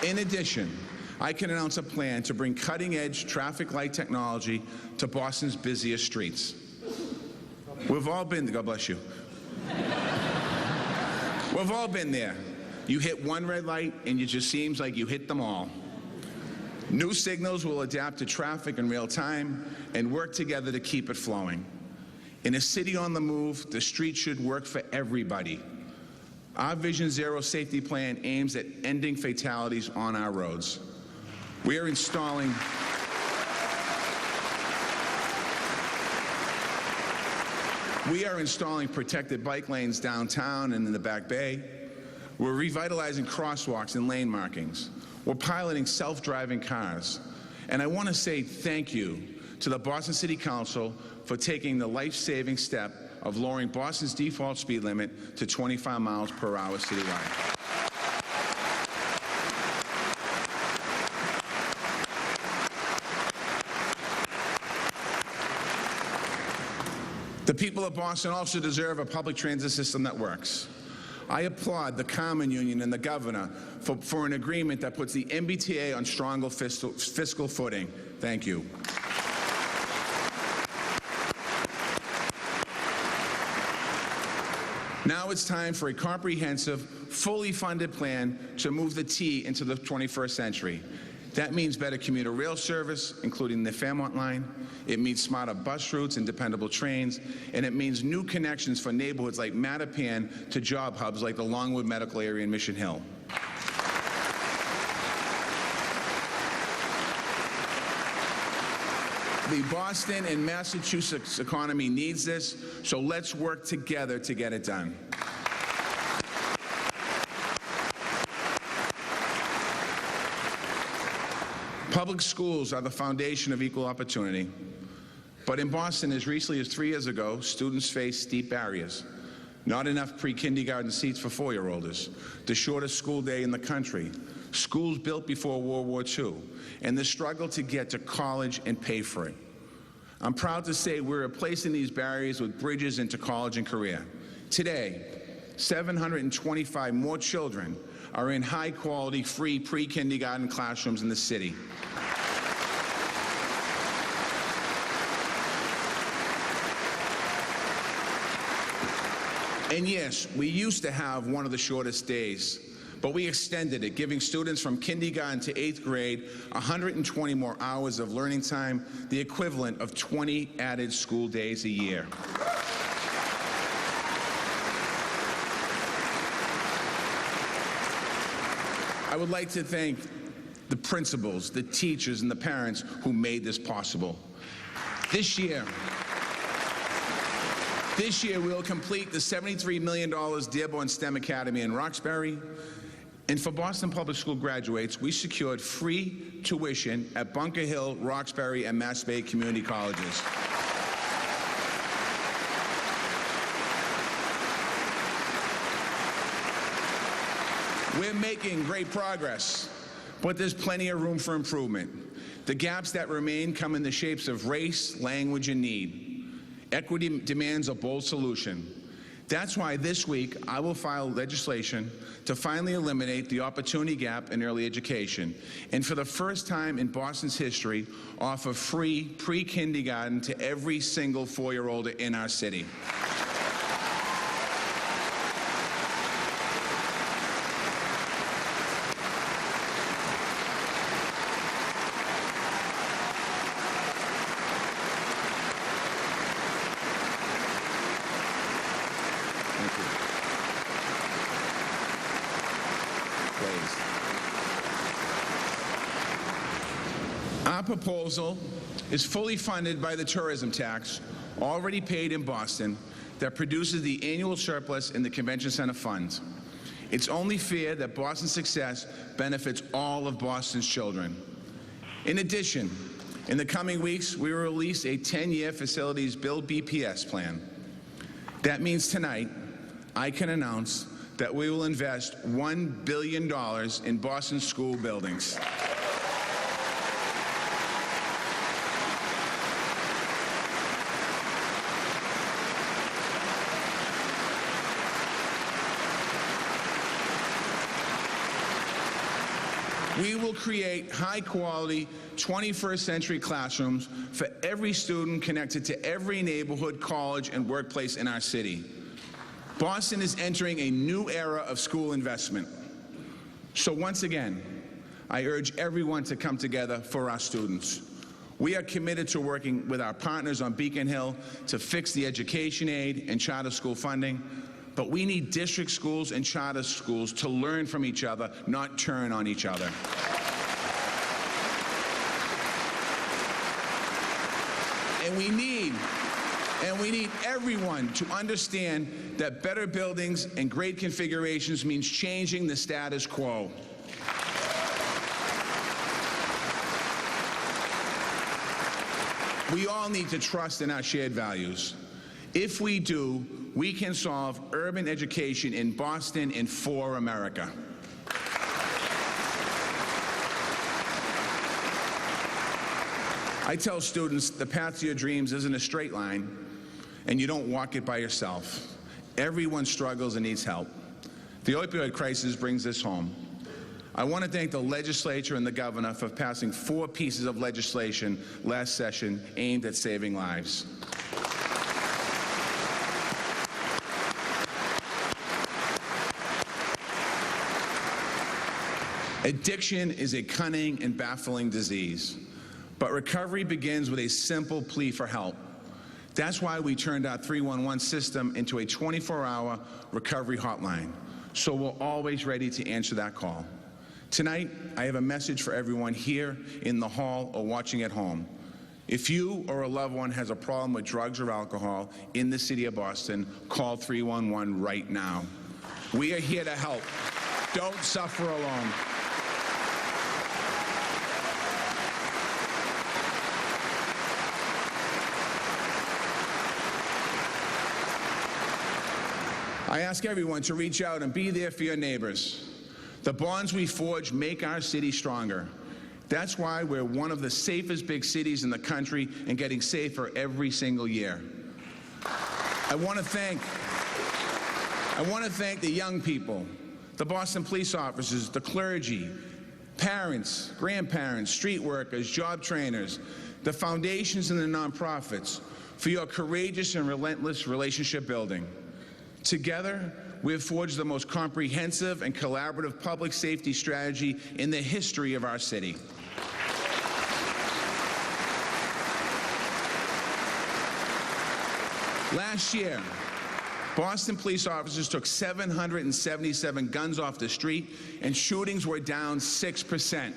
In addition, I can announce a plan to bring cutting-edge traffic light technology to Boston's busiest streets. We've all been, God bless you. We've all been there. You hit one red light and it just seems like you hit them all. New signals will adapt to traffic in real time and work together to keep it flowing. In a city on the move, the street should work for everybody. Our Vision Zero safety plan aims at ending fatalities on our roads. We are installing protected bike lanes downtown and in the Back Bay. We're revitalizing crosswalks and lane markings. We're piloting self-driving cars. And I want to say thank you to the Boston City Council for taking the life-saving step of lowering Boston's default speed limit to 25 miles per hour citywide. The people of Boston also deserve a public transit system that works. I applaud the Common Union and the governor for an agreement that puts the MBTA on stronger fiscal footing. Thank you. Now it's time for a comprehensive, fully funded plan to move the T into the 21st century. That means better commuter rail service, including the Fairmont line. It means smarter bus routes and dependable trains. And it means new connections for neighborhoods like Mattapan to job hubs like the Longwood Medical Area in Mission Hill. The Boston and Massachusetts economy needs this, so let's work together to get it done. Public schools are the foundation of equal opportunity. But in Boston, as recently as 3 years ago, students faced steep barriers. Not enough pre-kindergarten seats for 4-year-olds, the shortest school day in the country, schools built before World War II, and the struggle to get to college and pay for it. I'm proud to say we're replacing these barriers with bridges into college and career. Today, 725 more children are in high-quality, free pre-kindergarten classrooms in the city. And yes, we used to have one of the shortest days, but we extended it, giving students from kindergarten to 8th grade 120 more hours of learning time, the equivalent of 20 added school days a year. I would like to thank the principals, the teachers, and the parents who made this possible. This year, we will complete the $73 million Dearborn STEM Academy in Roxbury. And for Boston Public School graduates, we secured free tuition at Bunker Hill, Roxbury, and Mass Bay community colleges. We're making great progress, but there's plenty of room for improvement. The gaps that remain come in the shapes of race, language, and need. Equity demands a bold solution. That's why this week I will file legislation to finally eliminate the opportunity gap in early education, and for the first time in Boston's history, offer free pre-kindergarten to every single 4-year-old in our city. Our proposal is fully funded by the tourism tax already paid in Boston that produces the annual surplus in the Convention Center Fund. It's only fair that Boston's success benefits all of Boston's children. In addition, in the coming weeks, we will release a 10-year facilities build BPS plan. That means tonight, I can announce that we will invest $1 billion in Boston school buildings. We will create high-quality, 21st century classrooms for every student connected to every neighborhood, college, and workplace in our city. Boston is entering a new era of school investment. So once again, I urge everyone to come together for our students. We are committed to working with our partners on Beacon Hill to fix the education aid and charter school funding, but we need district schools and charter schools to learn from each other, not turn on each other. And we need everyone to understand that better buildings and great configurations means changing the status quo. We all need to trust in our shared values. If we do, we can solve urban education in Boston and for America. I tell students the path to your dreams isn't a straight line, and you don't walk it by yourself. Everyone struggles and needs help. The opioid crisis brings this home. I want to thank the legislature and the governor for passing 4 pieces of legislation last session aimed at saving lives. Addiction is a cunning and baffling disease, but recovery begins with a simple plea for help. That's why we turned our 311 system into a 24-hour recovery hotline, so we're always ready to answer that call. Tonight, I have a message for everyone here in the hall or watching at home. If you or a loved one has a problem with drugs or alcohol in the city of Boston, call 311 right now. We are here to help. Don't suffer alone. I ask everyone to reach out and be there for your neighbors. The bonds we forge make our city stronger. That's why we're one of the safest big cities in the country and getting safer every single year. I want to thank the young people, the Boston police officers, the clergy, parents, grandparents, street workers, job trainers, the foundations and the nonprofits for your courageous and relentless relationship building. Together, we have forged the most comprehensive and collaborative public safety strategy in the history of our city. Last year, Boston police officers took 777 guns off the street, and shootings were down 6%.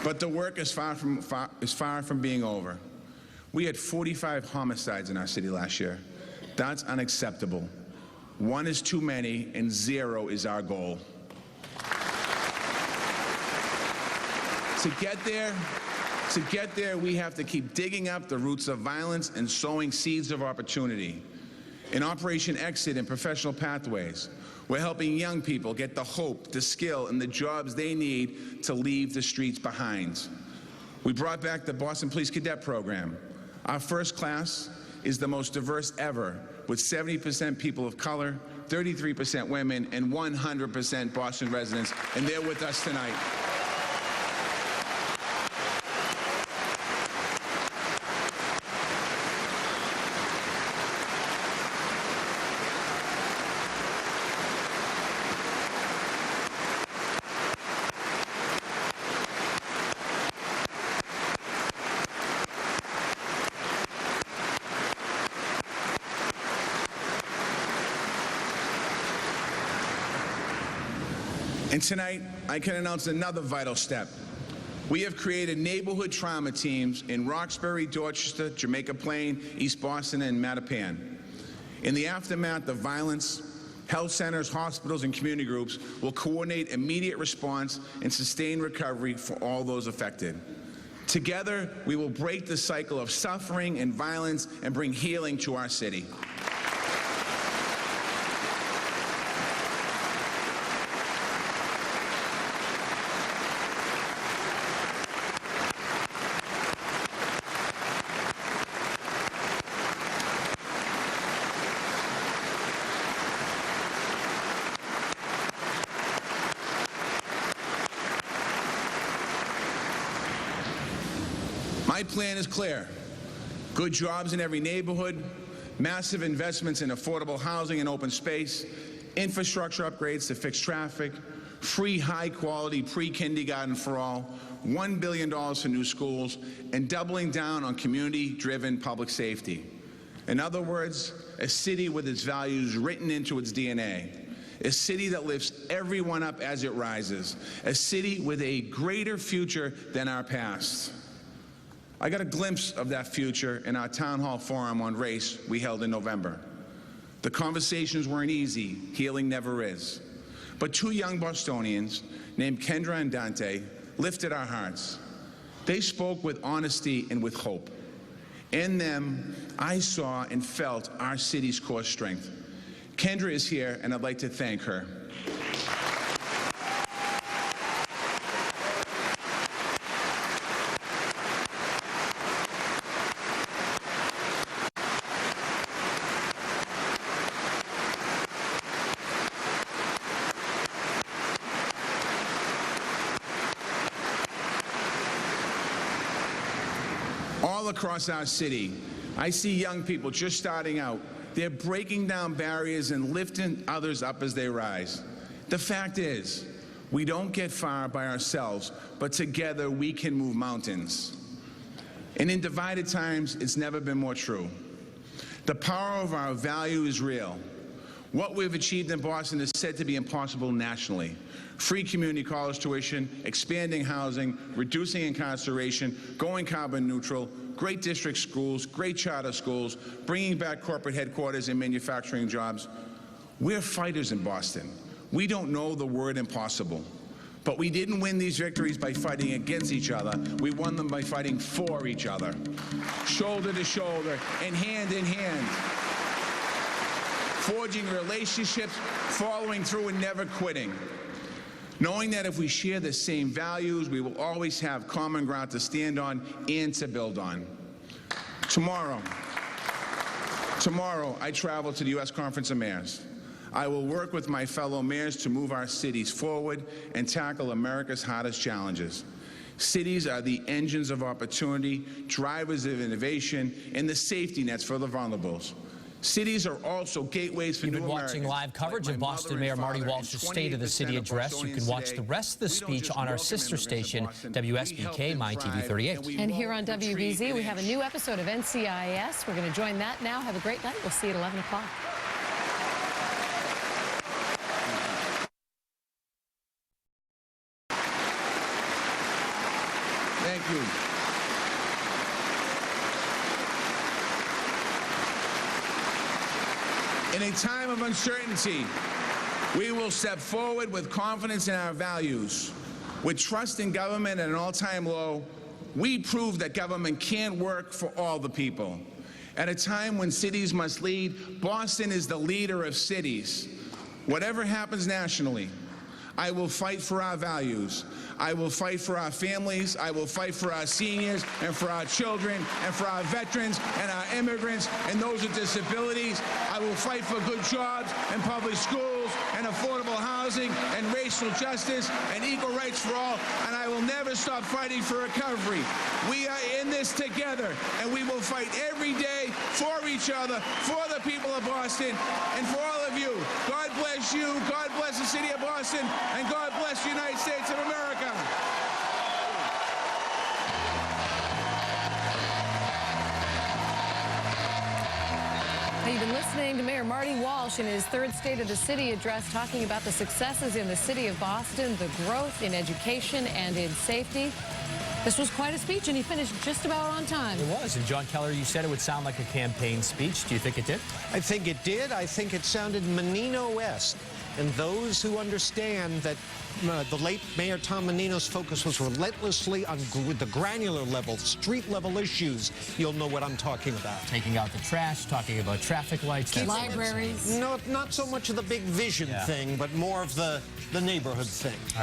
But the work is far from being over. We had 45 homicides in our city last year. That's unacceptable. 1 is too many, and 0 is our goal. To get there, we have to keep digging up the roots of violence and sowing seeds of opportunity. In Operation Exit and Professional Pathways, we're helping young people get the hope, the skill, and the jobs they need to leave the streets behind. We brought back the Boston Police Cadet Program. Our first class is the most diverse ever, with 70% people of color, 33% women, and 100% Boston residents, and they're with us tonight. And tonight, I can announce another vital step. We have created neighborhood trauma teams in Roxbury, Dorchester, Jamaica Plain, East Boston, and Mattapan. In the aftermath of violence, health centers, hospitals, and community groups will coordinate immediate response and sustained recovery for all those affected. Together, we will break the cycle of suffering and violence and bring healing to our city. My plan is clear. Good jobs in every neighborhood, massive investments in affordable housing and open space, infrastructure upgrades to fix traffic, free high-quality pre-kindergarten for all, $1 billion for new schools, and doubling down on community-driven public safety. In other words, a city with its values written into its DNA, a city that lifts everyone up as it rises, a city with a greater future than our past. I got a glimpse of that future in our town hall forum on race we held in November. The conversations weren't easy, healing never is. But two young Bostonians named Kendra and Dante lifted our hearts. They spoke with honesty and with hope. In them, I saw and felt our city's core strength. Kendra is here, and I'd like to thank her. All across our city, I see young people just starting out. They're breaking down barriers and lifting others up as they rise. The fact is, we don't get far by ourselves, but together we can move mountains. And in divided times, it's never been more true. The power of our value is real. What we've achieved in Boston is said to be impossible nationally. Free community college tuition, expanding housing, reducing incarceration, going carbon neutral, great district schools, great charter schools, bringing back corporate headquarters and manufacturing jobs. We're fighters in Boston. We don't know the word impossible. But we didn't win these victories by fighting against each other. We won them by fighting for each other, shoulder to shoulder and hand in hand, forging relationships, following through and never quitting. Knowing that if we share the same values, we will always have common ground to stand on and to build on. Tomorrow, I travel to the U.S. Conference of Mayors. I will work with my fellow mayors to move our cities forward and tackle America's hardest challenges. Cities are the engines of opportunity, drivers of innovation, and the safety nets for the vulnerables. Cities are also gateways for new Americans. You've been watching live coverage of Boston Mayor Marty Walsh's State of the City address. You can watch the rest of the speech on our sister station, WSBK, My TV 38. And here on WBZ, we have a new episode of NCIS. We're going to join that now. Have a great night. We'll see you at 11 o'clock. Thank you. In a time of uncertainty, we will step forward with confidence in our values. With trust in government at an all-time low, we prove that government can work for all the people. At a time when cities must lead, Boston is the leader of cities. Whatever happens nationally, I will fight for our values. I will fight for our families. I will fight for our seniors and for our children and for our veterans and our immigrants and those with disabilities. I will fight for good jobs and public schools and affordable housing and racial justice and equal rights for all. And I will never stop fighting for recovery. We are in this together, and we will fight every day for each other, for the people of Boston, and for all of you. God bless you. God bless the city of Boston. And God bless the United States of America. You've been listening to Mayor Marty Walsh in his third State of the City address, talking about the successes in the city of Boston, the growth in education and in safety. This was quite a speech, and he finished just about on time. It was. And John Keller, you said it would sound like a campaign speech. Do you think it did? I think it did. I think it sounded Menino-esque. And those who understand that the late Mayor Tom Menino's focus was relentlessly on the granular level, street-level issues, you'll know what I'm talking about. Taking out the trash, talking about traffic lights. Libraries. No, not so much of the big vision thing, but more of the neighborhood thing. All right.